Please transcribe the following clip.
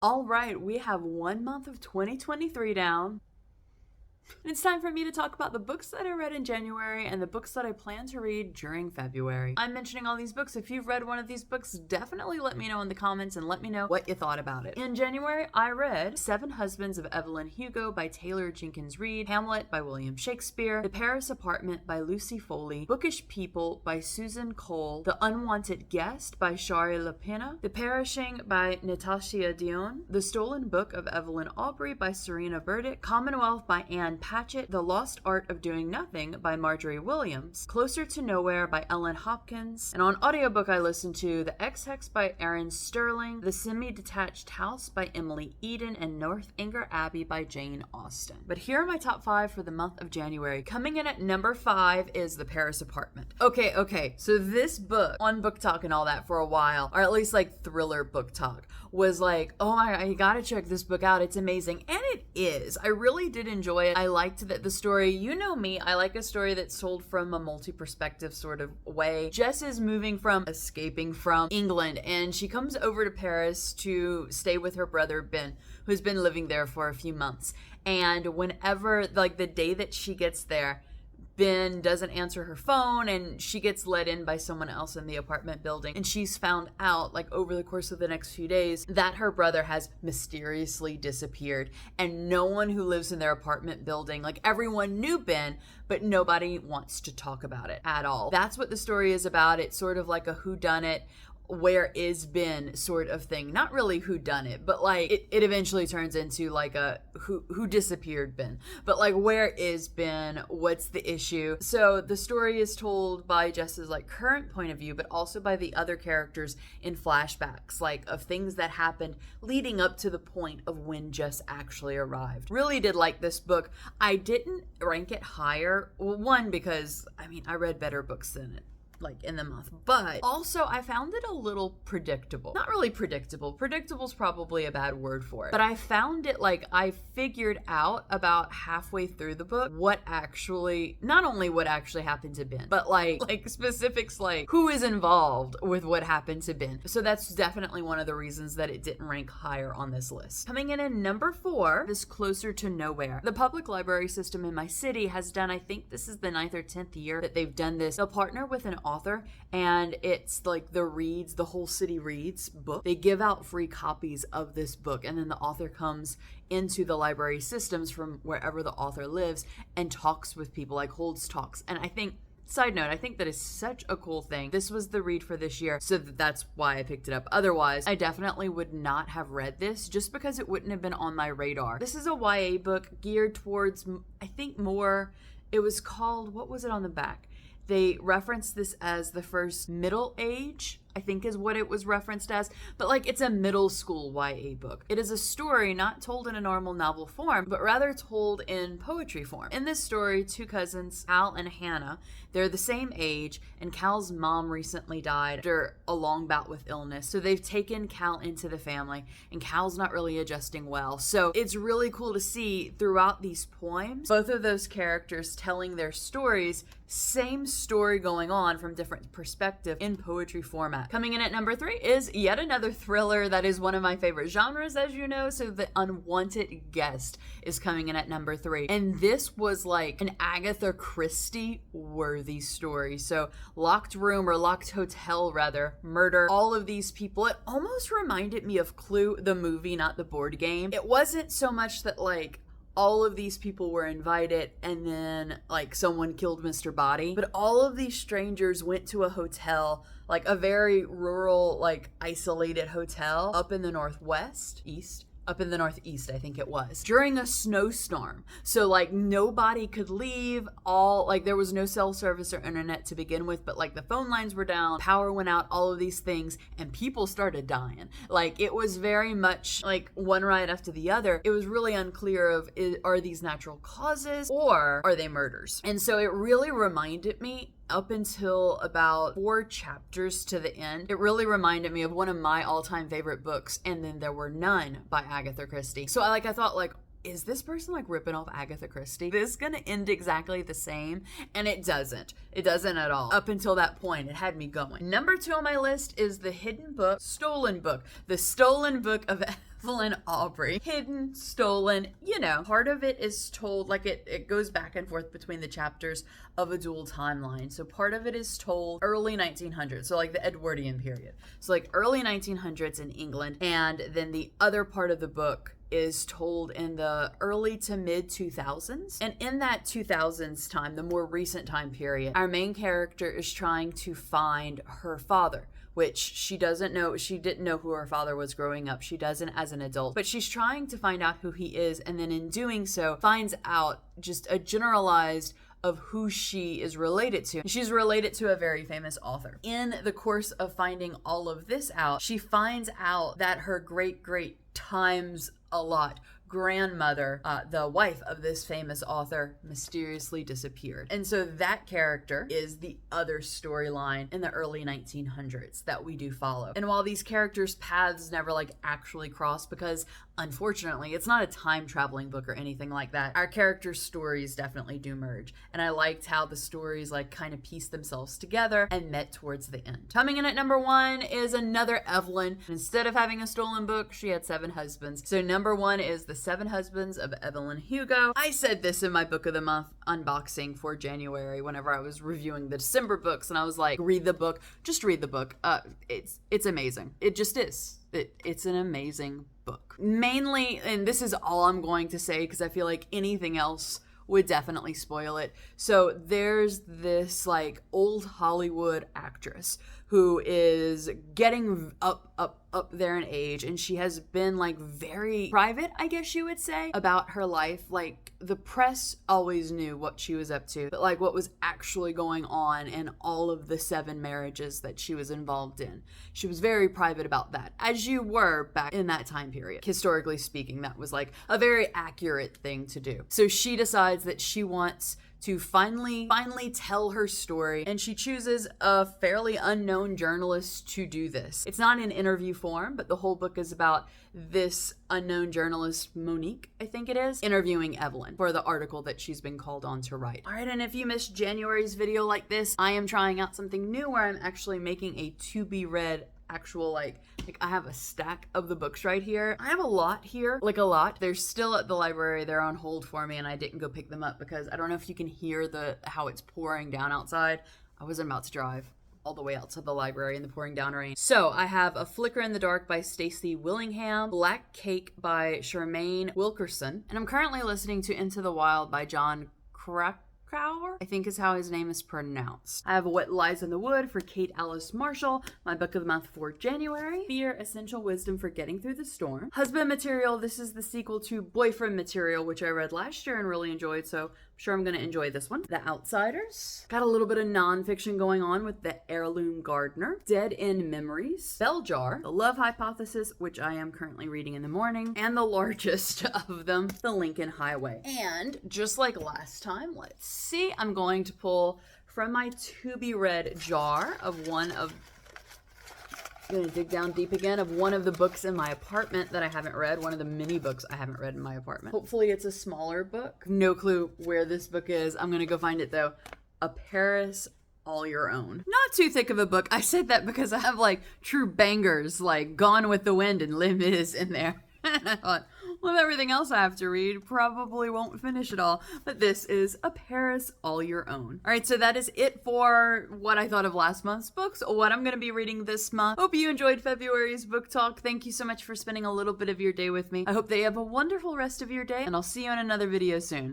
All right, we have 1 month of 2023 down. It's time for me to talk about the books that I read in January and the books that I plan to read during February. I'm mentioning all these books. If you've read one of these books, definitely let me know in the comments and let me know what you thought about it. In January, I read Seven Husbands of Evelyn Hugo by Taylor Jenkins Reid, Hamlet by William Shakespeare, The Paris Apartment by Lucy Foley, Bookish People by Susan Cole, The Unwanted Guest by Shari Lapena, The Perishing by Natasha Dion, The Stolen Book of Evelyn Aubrey by Serena Burdick, Commonwealth by Anne Patchett, The Lost Art of Doing Nothing by Marjorie Williams, Closer to Nowhere by Ellen Hopkins, and on audiobook I listened to The Ex-Hex by Erin Sterling, The Semi-Detached House by Emily Eden, and Northanger Abbey by Jane Austen. But here are my top 5 for the month of January. Coming in at number 5 is The Paris Apartment. Okay, so this book, on Book Talk and all that for a while, or at least like thriller Book Talk, was like, oh my god, you gotta check this book out, it's amazing. And it is. I really did enjoy it. I liked that the story, you know me, I like a story that's told from a multi-perspective sort of way. Jess is escaping from England, and she comes over to Paris to stay with her brother Ben, who's been living there for a few months. And whenever, like the day that she gets there, Ben doesn't answer her phone, and she gets let in by someone else in the apartment building. And she's found out, like over the course of the next few days, that her brother has mysteriously disappeared. And no one who lives in their apartment building, like everyone knew Ben, but nobody wants to talk about it at all. That's what the story is about. It's sort of like a whodunit, where is Ben sort of thing. Not really who done it, but like it eventually turns into like a who disappeared Ben. But like, where is Ben? What's the issue? So the story is told by Jess's like current point of view, but also by the other characters in flashbacks, like of things that happened leading up to the point of when Jess actually arrived. Really did like this book. I didn't rank it higher. Well, one, because I read better books than it, like in the month, but also I found it a little predictable. Not really predictable. Predictable's probably a bad word for it. But I found it like I figured out about halfway through the book not only what actually happened to Ben, but like specifics like who is involved with what happened to Ben. So that's definitely one of the reasons that it didn't rank higher on this list. Coming in at number 4 is Closer to Nowhere. The public library system in my city has done, I think this is the 9th or 10th year that they've done this. They'll partner with an author, and it's like the whole city reads book. They give out free copies of this book, and then the author comes into the library systems from wherever the author lives and talks with people, like holds talks. And I think, side note, I think that is such a cool thing. This was the read for this year, so that's why I picked it up. Otherwise, I definitely would not have read this just because it wouldn't have been on my radar. This is a YA book geared towards, I think more, it was called, what was it on the back? They referenced this as the first middle age, I think is what it was referenced as, but like it's a middle school YA book. It is a story not told in a normal novel form, but rather told in poetry form. In this story, two cousins, Cal and Hannah, they're the same age, and Cal's mom recently died after a long bout with illness. So they've taken Cal into the family, and Cal's not really adjusting well. So it's really cool to see throughout these poems, both of those characters telling their stories, same story going on from different perspective in poetry format. Coming in at number 3 is yet another thriller that is one of my favorite genres, as you know. So The Unwanted Guest is coming in at number 3. And this was like an Agatha Christie worthy story. So locked room, or locked hotel rather, murder, all of these people. It almost reminded me of Clue, the movie, not the board game. It wasn't so much that like all of these people were invited and then like someone killed Mr. Body, but all of these strangers went to a hotel, like a very rural, like isolated hotel up in the northeast, I think it was, during a snowstorm. So like nobody could leave, there was no cell service or internet to begin with, but like the phone lines were down, power went out, all of these things, and people started dying. Like it was very much like one right after the other. It was really unclear of, are these natural causes or are they murders? And so it really reminded me, up until about 4 chapters to the end, it really reminded me of one of my all-time favorite books, And Then There Were None by Agatha Christie. So I thought like, is this person like ripping off Agatha Christie? This is gonna end exactly the same, and it doesn't. It doesn't at all. Up until that point, it had me going. Number 2 on my list is The Hidden Book, Stolen Book. The Stolen Book of Evelyn Aubrey. Hidden, stolen, you know. Part of it is told, like it goes back and forth between the chapters of a dual timeline. So part of it is told early 1900s, so like the Edwardian period. So like early 1900s in England, and then the other part of the book is told in the early to mid 2000s. And in that 2000s time, the more recent time period, our main character is trying to find her father, which she doesn't know. She didn't know who her father was growing up. She doesn't as an adult, but she's trying to find out who he is, and then in doing so finds out just a generalized of who she is related to. She's related to a very famous author. In the course of finding all of this out, she finds out that her great times a lot grandmother, the wife of this famous author, mysteriously disappeared. And so that character is the other storyline in the early 1900s that we do follow. And while these characters' paths never like actually cross, because unfortunately it's not a time traveling book or anything like that, our characters' stories definitely do merge. And I liked how the stories like kind of pieced themselves together and met towards the end. Coming in at number 1 is another Evelyn. Instead of having a stolen book, she had 7 husbands. So number 1 is The 7 Husbands of Evelyn Hugo. I said this in my book of the month unboxing for January whenever I was reviewing the December books, and I was like, read the book, just read the book. It's amazing. It just is. It's an amazing book. Mainly, and this is all I'm going to say because I feel like anything else would definitely spoil it. So there's this like old Hollywood actress who is getting up there in age, and she has been like very private, I guess you would say, about her life. Like the press always knew what she was up to, but like what was actually going on in all of the 7 marriages that she was involved in, she was very private about that, as you were back in that time period. Historically speaking, that was like a very accurate thing to do. So she decides that she wants to finally tell her story, and she chooses a fairly unknown journalist to do this. It's not in interview form, but the whole book is about this unknown journalist, Monique, I think it is, interviewing Evelyn for the article that she's been called on to write. All right, and if you missed January's video like this, I am trying out something new where I'm actually making a to be read actual like I have a stack of the books right here. I have a lot here, like a lot. They're still at the library. They're on hold for me, and I didn't go pick them up because I don't know if you can hear how it's pouring down outside. I wasn't about to drive all the way out to the library in the pouring down rain. So I have A Flicker in the Dark by Stacey Willingham, Black Cake by Charmaine Wilkerson, and I'm currently listening to Into the Wild by John Krakauer, I think is how his name is pronounced. I have What Lies in the Wood for Kate Alice Marshall, my book of the month for January. Fear, Essential Wisdom for Getting Through the Storm. Husband Material, this is the sequel to Boyfriend Material, which I read last year and really enjoyed, so I'm sure I'm going to enjoy this one. The Outsiders. Got a little bit of nonfiction going on with The Heirloom Gardener. Dead End Memories. Bell Jar. The Love Hypothesis, which I am currently reading in the morning. And the largest of them, The Lincoln Highway. And just like last time, let's see, I'm going to pull from my to be read jar of I'm going to dig down deep again, of one of the books in my apartment that I haven't read, one of the many books I haven't read in my apartment. Hopefully it's a smaller book. No clue where this book is. I'm going to go find it though. A Paris All Your Own. Not too thick of a book. I said that because I have like true bangers like Gone with the Wind and Les Mis in there. And I thought, with everything else I have to read, probably won't finish it all. But this is A Paris All Your Own. All right, so that is it for what I thought of last month's books, what I'm going to be reading this month. Hope you enjoyed February's book talk. Thank you so much for spending a little bit of your day with me. I hope that you have a wonderful rest of your day, and I'll see you in another video soon.